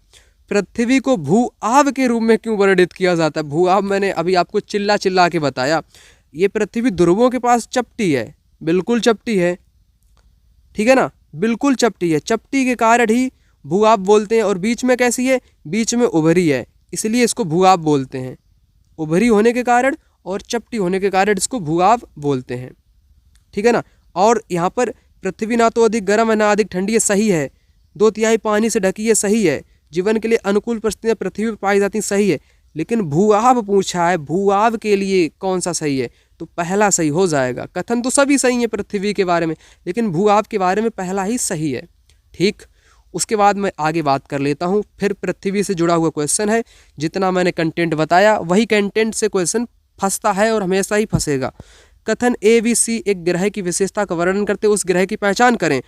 पृथ्वी को भू आब के रूप में क्यों वर्णित किया जाता है? भू आब मैंने अभी आपको चिल्ला चिल्ला के बताया। ये पृथ्वी ध्रुवों के पास चपटी है, बिल्कुल चपटी है, ठीक है ना, बिल्कुल चपटी है। चपटी के कारण ही भू आब बोलते हैं। और बीच में कैसी है? बीच में उभरी है, इसलिए इसको भू आब बोलते हैं। उभरी होने के कारण और चपटी होने के कारण इसको भू आब बोलते हैं, ठीक है ना। और यहाँ पर पृथ्वी ना तो अधिक गर्म है ना अधिक ठंडी है, सही है। 2/3 पानी से ढकी है, सही है। जीवन के लिए अनुकूल परिस्थितियाँ पृथ्वी पर पाई जाती, सही है। लेकिन भू-आब पूछा है, भू-आब के लिए कौन सा सही है? तो पहला सही हो जाएगा। कथन तो सभी सही है पृथ्वी के बारे में, लेकिन भू-आब के बारे में पहला ही सही है, ठीक। उसके बाद मैं आगे बात कर लेता हूँ। फिर पृथ्वी से जुड़ा हुआ क्वेश्चन है। जितना मैंने कंटेंट बताया वही कंटेंट से क्वेश्चन फंसता है और हमेशा ही फंसेगा। कथन ABC एक ग्रह की विशेषता का वर्णन करते, उस ग्रह की पहचान करें।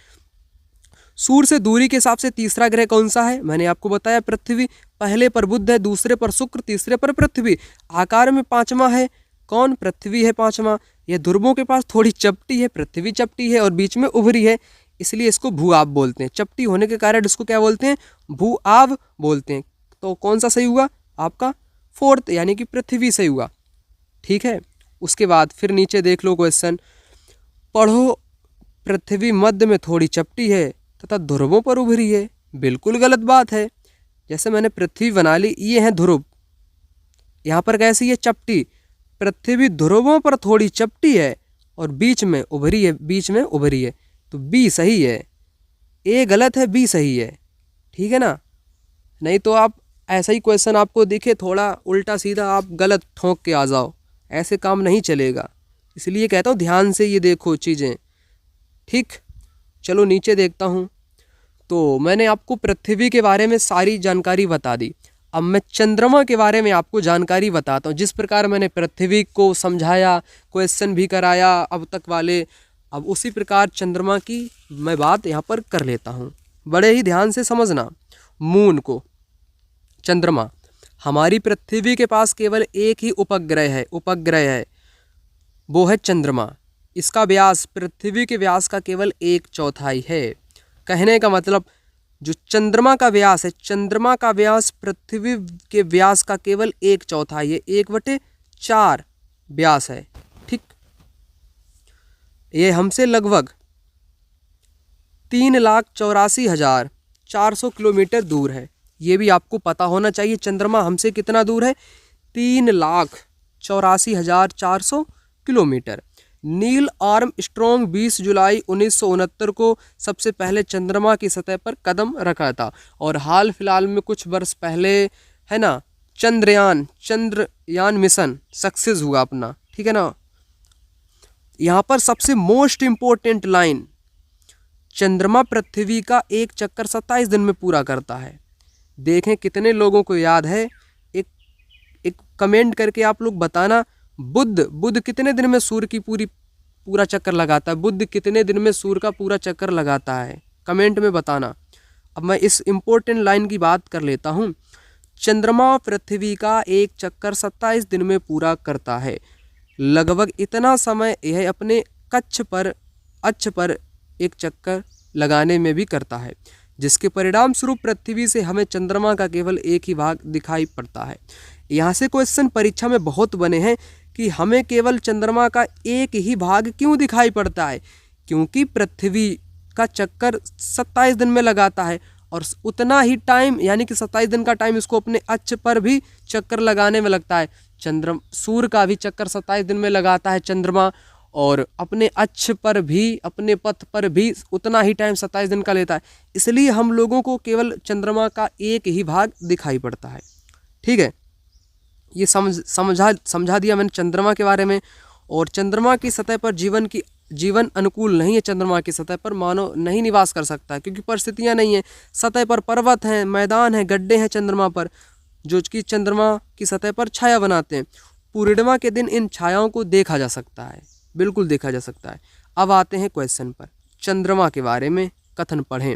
सूर्य से दूरी के हिसाब से तीसरा ग्रह कौन सा है? मैंने आपको बताया पृथ्वी। पहले पर बुध है, दूसरे पर शुक्र, तीसरे पर पृथ्वी। आकार में पांचवा है कौन? पृथ्वी है पांचवा। यह ध्रुवों के पास थोड़ी चपटी है, पृथ्वी चपटी है और बीच में उभरी है, इसलिए इसको भू-आब बोलते हैं। चपटी होने के कारण इसको क्या बोलते हैं? भू-आब बोलते हैं। तो कौन सा सही हुआ आपका? 4th यानी कि पृथ्वी सही हुआ, ठीक है। उसके बाद फिर नीचे देख लो क्वेश्चन। पढ़ो, पृथ्वी मध्य में थोड़ी चपटी है तथा ध्रुवों पर उभरी है। बिल्कुल गलत बात है। जैसे मैंने पृथ्वी बना ली, ये है ध्रुव, यहाँ पर कैसी है? चपटी। पृथ्वी ध्रुवों पर थोड़ी चपटी है और बीच में उभरी है, बीच में उभरी है, तो बी सही है। ए गलत है, बी सही है, ठीक है ना। नहीं तो आप ऐसा ही क्वेश्चन आपको दिखे थोड़ा उल्टा सीधा, आप गलत ठोंक के आ जाओ, ऐसे काम नहीं चलेगा। इसलिए कहता हूँ ध्यान से ये देखो चीज़ें, ठीक। चलो नीचे देखता हूँ। तो मैंने आपको पृथ्वी के बारे में सारी जानकारी बता दी। अब मैं चंद्रमा के बारे में आपको जानकारी बताता हूँ। जिस प्रकार मैंने पृथ्वी को समझाया, क्वेश्चन भी कराया अब तक वाले, अब उसी प्रकार चंद्रमा की मैं बात यहाँ पर कर लेता हूँ। बड़े ही ध्यान से समझना। मून को, चंद्रमा, हमारी पृथ्वी के पास केवल एक ही उपग्रह है, वो है चंद्रमा। इसका व्यास पृथ्वी के व्यास का केवल 1/4 है। कहने का मतलब जो चंद्रमा का व्यास है, चंद्रमा का व्यास पृथ्वी के व्यास का केवल 1/4 है, 1/4 व्यास है, ठीक। ये हमसे लगभग 3,84,400 किलोमीटर दूर है। ये भी आपको पता होना चाहिए। चंद्रमा हमसे कितना दूर है? 3,84,400 किलोमीटर। नील आर्मस्ट्रॉन्ग 20 जुलाई 1969 को सबसे पहले चंद्रमा की सतह पर कदम रखा था। और हाल फिलहाल में कुछ वर्ष पहले है ना, चंद्रयान मिशन सक्सेस हुआ अपना, ठीक है ना। यहाँ पर सबसे मोस्ट इम्पोर्टेंट लाइन, चंद्रमा पृथ्वी का एक चक्कर 27 दिन में पूरा करता है। देखें कितने लोगों को याद है, एक कमेंट करके आप लोग बताना। बुध कितने दिन में सूर्य की पूरा चक्कर लगाता है? बुध कितने दिन में सूर्य का पूरा चक्कर लगाता है? कमेंट में बताना। अब मैं इस इम्पोर्टेंट लाइन की बात कर लेता हूँ। चंद्रमा पृथ्वी का एक चक्कर 27 दिन में पूरा करता है। लगभग इतना समय यह अपने अक्ष पर एक चक्कर लगाने में भी करता है, जिसके परिणाम स्वरूप पृथ्वी से हमें चंद्रमा का केवल एक ही भाग दिखाई पड़ता है। यहाँ से क्वेश्चन परीक्षा में बहुत बने हैं कि हमें केवल चंद्रमा का एक ही भाग क्यों दिखाई पड़ता है? क्योंकि पृथ्वी का चक्कर 27 दिन में लगाता है और उतना ही टाइम यानी कि 27 दिन का टाइम इसको अपने अक्ष पर भी चक्कर लगाने में लगता है। सूर्य का भी चक्कर 27 दिन में लगाता है चंद्रमा, और अपने अक्ष पर भी, अपने पथ पर भी उतना ही टाइम 27 दिन का लेता है। इसलिए हम लोगों को केवल चंद्रमा का एक ही भाग दिखाई पड़ता है, ठीक है। ये समझा दिया मैंने चंद्रमा के बारे में। और चंद्रमा की सतह पर जीवन अनुकूल नहीं है। चंद्रमा की सतह पर मानव नहीं निवास कर सकता है, क्योंकि परिस्थितियां नहीं है। सतह पर पर्वत हैं, मैदान हैं, गड्ढे हैं चंद्रमा पर, जो कि चंद्रमा की सतह पर छाया बनाते हैं। पूर्णिमा के दिन इन छायाओं को देखा जा सकता है, बिल्कुल देखा जा सकता है। अब आते हैं क्वेश्चन पर। चंद्रमा के बारे में कथन पढ़ें।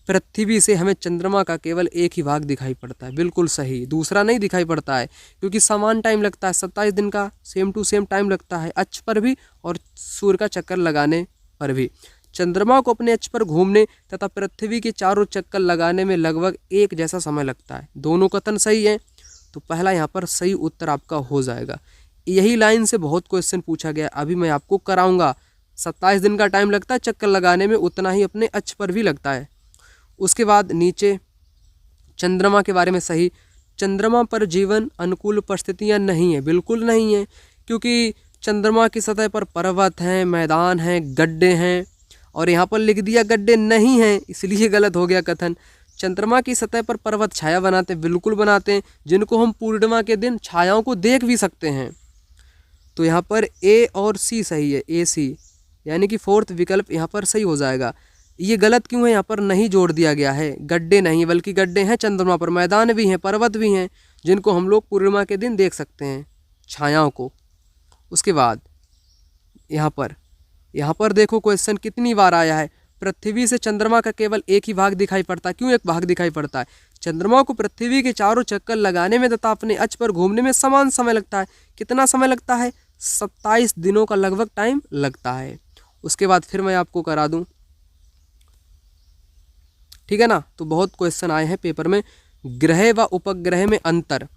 पृथ्वी से हमें चंद्रमा का केवल एक ही भाग दिखाई पड़ता है, बिल्कुल सही, दूसरा नहीं दिखाई पड़ता है, क्योंकि समान टाइम लगता है, 27 दिन का सेम टू सेम टाइम लगता है अक्ष पर भी और सूर्य का चक्कर लगाने पर भी। चंद्रमा को अपने अक्ष पर घूमने तथा पृथ्वी के चारों चक्कर लगाने में लगभग एक जैसा समय लगता है। दोनों कथन सही हैं, तो पहला यहाँ पर सही उत्तर आपका हो जाएगा। यही लाइन से बहुत क्वेश्चन पूछा गया, अभी मैं आपको कराऊंगा। 27 दिन का टाइम लगता है चक्कर लगाने में, उतना ही अपने अक्ष पर भी लगता है। उसके बाद नीचे चंद्रमा के बारे में सही। चंद्रमा पर जीवन अनुकूल परिस्थितियाँ नहीं है, बिल्कुल नहीं है, क्योंकि चंद्रमा की सतह पर पर्वत हैं, मैदान हैं, गड्ढे हैं, और यहाँ पर लिख दिया गड्ढे नहीं हैं, इसलिए गलत हो गया कथन। चंद्रमा की सतह पर पर्वत छाया बनाते हैं, बिल्कुल बनाते हैं, जिनको हम पूर्णिमा के दिन छायाओं को देख भी सकते हैं। तो यहाँ पर ए और सी सही है, ए सी, यानी कि फोर्थ विकल्प यहाँ पर सही हो जाएगा। ये गलत क्यों है, यहाँ पर नहीं जोड़ दिया गया है, गड्ढे नहीं बल्कि गड्ढे हैं चंद्रमा पर, मैदान भी हैं, पर्वत भी हैं, जिनको हम लोग पूर्णिमा के दिन देख सकते हैं छायाओं को। उसके बाद यहाँ पर देखो क्वेश्चन कितनी बार आया है। पृथ्वी से चंद्रमा का केवल एक ही भाग दिखाई पड़ता है। क्यों एक भाग दिखाई पड़ता है? चंद्रमा को पृथ्वी के चारों चक्कर लगाने में तथा अपने अक्ष पर घूमने में समान समय लगता है। कितना समय लगता है? 27 दिनों का लगभग टाइम लगता है। उसके बाद फिर मैं आपको करा दूं, ठीक है ना। तो बहुत क्वेश्चन आए हैं पेपर में। ग्रह व उपग्रह में अंतर।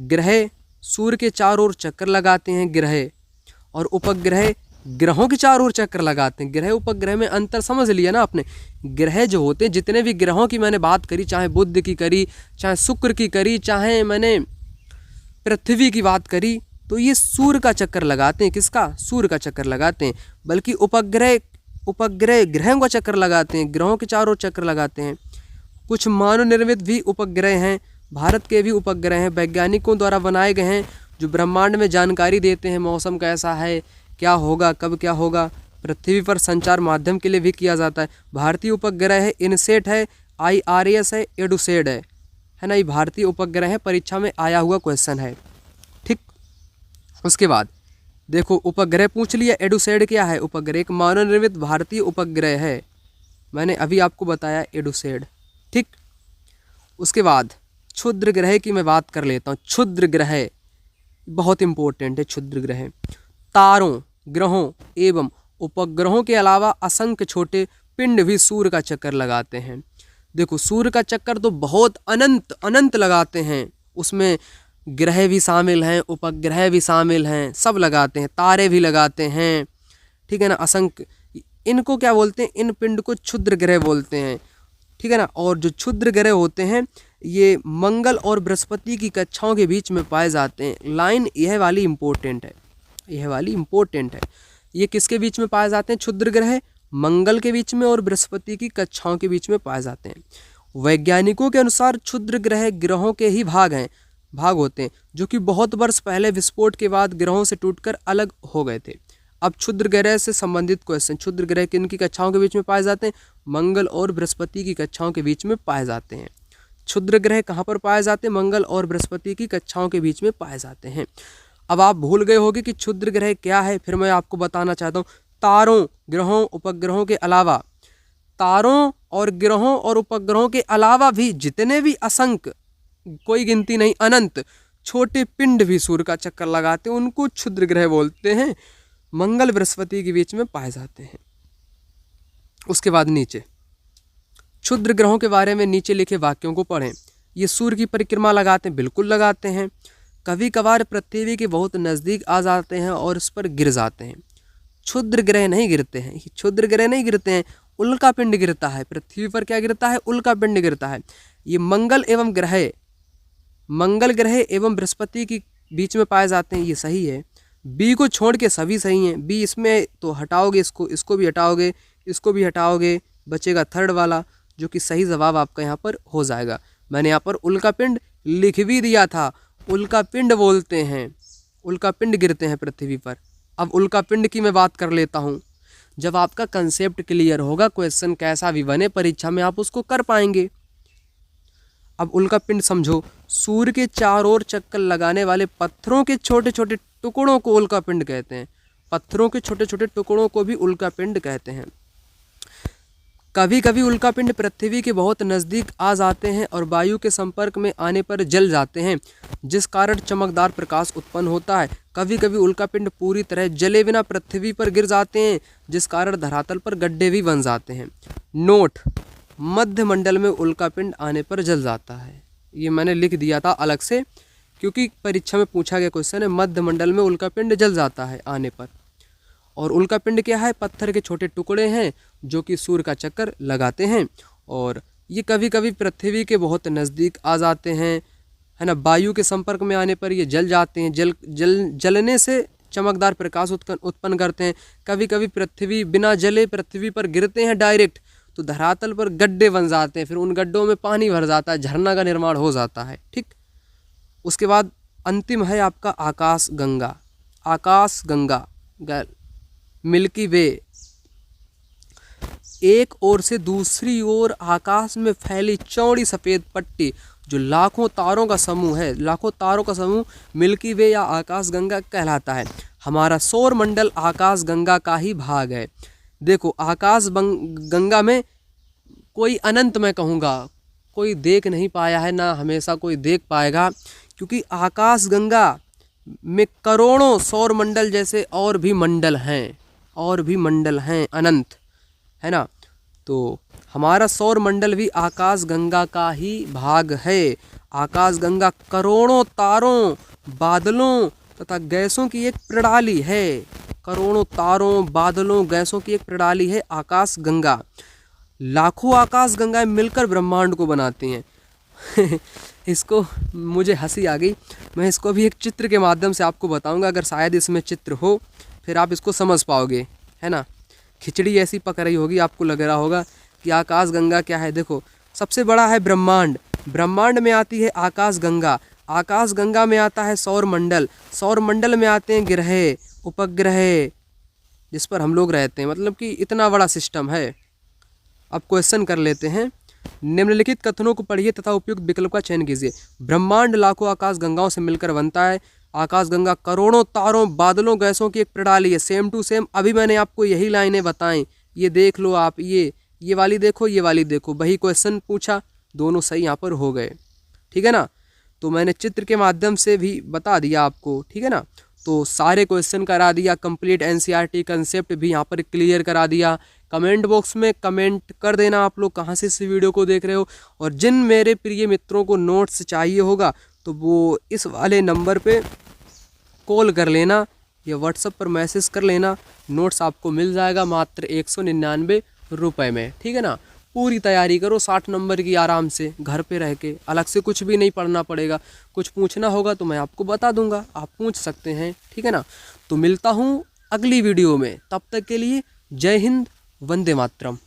ग्रह सूर्य के चारों ओर चक्कर लगाते हैं ग्रह, और उपग्रह ग्रहों के चारों ओर चक्कर लगाते हैं। ग्रह उपग्रह में अंतर समझ लिया ना आपने। ग्रह जो होते हैं, जितने भी ग्रहों की मैंने बात करी, चाहे बुध की करी, चाहे शुक्र की करी, चाहे मैंने पृथ्वी की बात करी, तो ये सूर्य का चक्कर लगाते हैं। किसका? सूर्य का चक्कर लगाते हैं। बल्कि उपग्रह ग्रहों का चक्कर लगाते हैं, ग्रहों के चारों ओर चक्कर लगाते हैं। कुछ मानव निर्मित भी उपग्रह हैं, भारत के भी उपग्रह हैं, वैज्ञानिकों द्वारा बनाए गए हैं, जो ब्रह्मांड में जानकारी देते हैं, मौसम कैसा है, क्या होगा, कब क्या होगा। पृथ्वी पर संचार माध्यम के लिए भी किया जाता है। भारतीय उपग्रह है इनसेट है, IRS है, एडुसेड है ना। ये भारतीय उपग्रह है, परीक्षा में आया हुआ क्वेश्चन है, ठीक। उसके बाद देखो, उपग्रह पूछ लिया, एडुसेड क्या है? उपग्रह एक मानव निर्मित भारतीय उपग्रह है, मैंने अभी आपको बताया एडुसेड, ठीक। उसके बाद क्षुद्र ग्रह की मैं बात कर लेता हूँ। क्षुद्र ग्रह बहुत इंपॉर्टेंट है। क्षुद्र ग्रह तारों, ग्रहों एवं उपग्रहों के अलावा असंख्य छोटे पिंड भी सूर्य का चक्कर लगाते हैं। देखो, सूर्य का चक्कर तो बहुत अनंत लगाते हैं, उसमें ग्रह भी शामिल हैं, उपग्रह भी शामिल हैं, सब लगाते हैं, तारे भी लगाते हैं, ठीक है ना। असंख्य, इनको क्या बोलते हैं? इन पिंड को क्षुद्र ग्रह बोलते हैं, ठीक है ना। और जो क्षुद्र ग्रह होते हैं, ये मंगल और बृहस्पति की कक्षाओं के बीच में पाए जाते हैं। लाइन यह वाली इम्पोर्टेंट है, यह वाली इम्पोर्टेंट है। ये किसके बीच में पाए जाते हैं? क्षुद्र ग्रह मंगल के बीच में और बृहस्पति की कक्षाओं के बीच में पाए जाते हैं। वैज्ञानिकों के अनुसार क्षुद्र ग्रह ग्रहों के ही भाग होते हैं, जो कि बहुत वर्ष पहले विस्फोट के बाद ग्रहों से टूटकर अलग हो गए थे। अब क्षुद्र ग्रह से संबंधित क्वेश्चन। क्षुद्र ग्रह किन की कक्षाओं के बीच में पाए जाते हैं? मंगल और बृहस्पति की कक्षाओं के बीच में पाए जाते हैं। क्षुद्र ग्रह कहाँ पर पाए जाते हैं? मंगल और बृहस्पति की कक्षाओं के बीच में पाए जाते हैं। अब आप भूल गए होंगे कि क्षुद्र ग्रह क्या है, फिर मैं आपको बताना चाहता हूँ। तारों, ग्रहों, उपग्रहों के अलावा, तारों और ग्रहों और उपग्रहों के अलावा भी जितने भी असंख्य, कोई गिनती नहीं, अनंत छोटे पिंड भी सूर्य का चक्कर लगाते हैं, उनको क्षुद्र ग्रह बोलते हैं। मंगल बृहस्पति के बीच में पाए जाते हैं। उसके बाद नीचे क्षुद्र ग्रहों के बारे में नीचे लिखे वाक्यों को पढ़ें। ये सूर्य की परिक्रमा लगाते हैं, बिल्कुल लगाते हैं। कभी कभार पृथ्वी के बहुत नज़दीक आ जाते हैं और इस पर गिर जाते हैं। क्षुद्र ग्रह नहीं गिरते हैं, क्षुद्र ग्रह नहीं गिरते हैं, उल्का पिंड गिरता है। पृथ्वी पर क्या गिरता है? उल्का पिंड गिरता है। ये मंगल ग्रह एवं बृहस्पति के बीच में पाए जाते हैं, ये सही है। बी को छोड़ के सभी सही हैं। बी इसमें तो हटाओगे, इसको भी हटाओगे, इसको भी हटाओगे, बचेगा थर्ड वाला, जो कि सही जवाब आपका यहाँ पर हो जाएगा। मैंने यहाँ पर उल्का पिंड लिख भी दिया था। उल्का पिंड बोलते हैं, उल्का पिंड गिरते हैं पृथ्वी पर। अब उल्का पिंड की मैं बात कर लेता हूँ। जब आपका कंसेप्ट क्लियर होगा, क्वेश्चन कैसा भी बने परीक्षा में आप उसको कर पाएंगे। अब उल्का पिंड समझो सूर्य के चारों ओर चक्कर लगाने वाले पत्थरों के छोटे छोटे टुकड़ों को उल्कापिंड कहते हैं। पत्थरों के छोटे छोटे टुकड़ों को भी उल्कापिंड कहते हैं। कभी कभी उल्कापिंड पृथ्वी के बहुत नज़दीक आ जाते हैं और वायु के संपर्क में आने पर जल जाते हैं, जिस कारण चमकदार प्रकाश उत्पन्न होता है। कभी कभी उल्कापिंड पूरी तरह जले बिना पृथ्वी पर गिर जाते हैं, जिस कारण धरातल पर गड्ढे भी बन जाते हैं। नोट: मध्य मंडल में उल्कापिंड आने पर जल जाता है। ये मैंने लिख दिया था अलग से, क्योंकि परीक्षा में पूछा गया क्वेश्चन है, मध्य मंडल में उल्कापिंड जल जाता है आने पर। और उल्कापिंड क्या है? पत्थर के छोटे टुकड़े हैं जो कि सूर्य का चक्कर लगाते हैं, और ये कभी कभी पृथ्वी के बहुत नज़दीक आ जाते हैं, है ना। वायु के संपर्क में आने पर ये जल जाते हैं। जलने से चमकदार प्रकाश उत्पन्न करते हैं। कभी कभी पृथ्वी बिना जले पृथ्वी पर गिरते हैं डायरेक्ट, तो धरातल पर गड्ढे बन जाते हैं, फिर उन गड्ढों में पानी भर जाता है, झरना का निर्माण हो जाता है। ठीक, उसके बाद अंतिम है आपका आकाश गंगा। आकाश गंगा मिल्की वे, एक ओर से दूसरी ओर आकाश में फैली चौड़ी सफ़ेद पट्टी जो लाखों तारों का समूह है, लाखों तारों का समूह मिल्की वे या आकाश गंगा कहलाता है। हमारा सौर मंडल आकाश गंगा का ही भाग है। देखो, आकाश गंगा में कोई अनंत, मैं कहूँगा, कोई देख नहीं पाया है, ना हमेशा कोई देख पाएगा, क्योंकि आकाश गंगा में करोड़ों सौर मंडल जैसे और भी मंडल हैं, अनंत, है ना। तो हमारा सौर मंडल भी आकाश गंगा का ही भाग है। आकाश गंगा करोड़ों तारों, बादलों तथा गैसों की एक प्रणाली है। करोड़ों तारों, बादलों, गैसों की एक प्रणाली है आकाश गंगा। लाखों आकाश गंगाएं मिलकर ब्रह्मांड को बनाती हैं। इसको मुझे हंसी आ गई, मैं इसको भी एक चित्र के माध्यम से आपको बताऊंगा, अगर शायद इसमें चित्र हो फिर आप इसको समझ पाओगे, है ना। खिचड़ी ऐसी पक रही होगी, आपको लग रहा होगा कि आकाश गंगा क्या है। देखो, सबसे बड़ा है ब्रह्मांड, ब्रह्मांड में आती है आकाश गंगा, आकाश गंगा में आता है सौर मंडल, सौर मंडल में आते हैं ग्रह, उपग्रह, जिस पर हम लोग रहते हैं। मतलब कि इतना बड़ा सिस्टम है। अब क्वेश्चन कर लेते हैं। निम्नलिखित कथनों को पढ़िए तथा उपयुक्त विकल्प का चयन कीजिए। ब्रह्मांड लाखों आकाश गंगाओं से मिलकर बनता है। आकाश गंगा करोड़ों तारों, बादलों, गैसों की एक प्रणाली है। सेम टू सेम अभी मैंने आपको यही लाइनें बताई, ये देख लो आप, ये वाली देखो, ये वाली देखो, वही क्वेश्चन पूछा, दोनों सही यहाँ पर हो गए। ठीक है ना। तो मैंने चित्र के माध्यम से भी बता दिया आपको, ठीक है ना। तो सारे क्वेश्चन करा दिया, कंप्लीट एनसीईआरटी कंसेप्ट भी यहाँ पर क्लियर करा दिया। कमेंट बॉक्स में कमेंट कर देना आप लोग कहाँ से इस वीडियो को देख रहे हो, और जिन मेरे प्रिय मित्रों को नोट्स चाहिए होगा तो वो इस वाले नंबर पे कॉल कर लेना या व्हाट्सएप पर मैसेज कर लेना। नोट्स आपको मिल जाएगा मात्र 199 रुपये में। ठीक है ना। पूरी तैयारी करो 60 नंबर की, आराम से घर पे रह के, अलग से कुछ भी नहीं पढ़ना पड़ेगा। कुछ पूछना होगा तो मैं आपको बता दूंगा, आप पूछ सकते हैं। ठीक है ना। तो मिलता हूँ अगली वीडियो में, तब तक के लिए जय हिंद, वंदे मातरम।